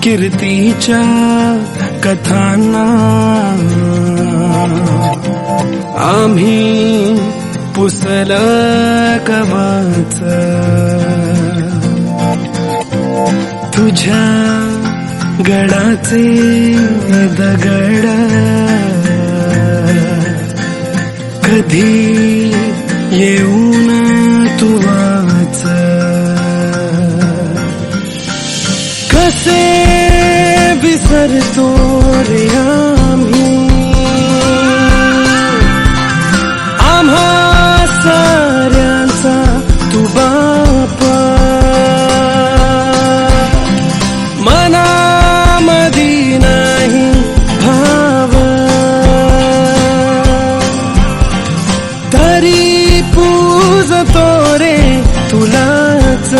कीर्तीच्या कथांना आम्ही पुसल कवच तुझ्या गडाचे दगड कधी येऊन तू वाच कसे विसरतो रे आम्हा साऱ्यांचा तू बापा मनामधी नाही भाव तरी पूजतो रे तुलाच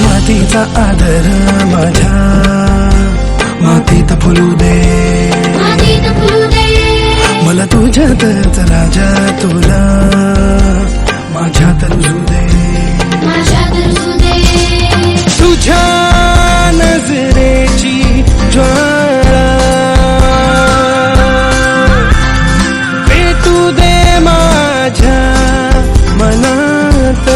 मातीचा आदर माझ्या मातीत फुलू दे मला तुझ्यातच राजा तुला माझ्यात रुजू दे तुझ्या नजरेची ज्वाळा पेटू दे माझ्या मनात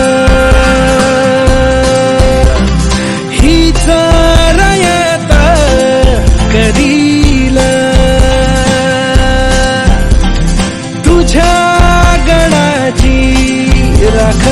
तुझ्या गडाची राख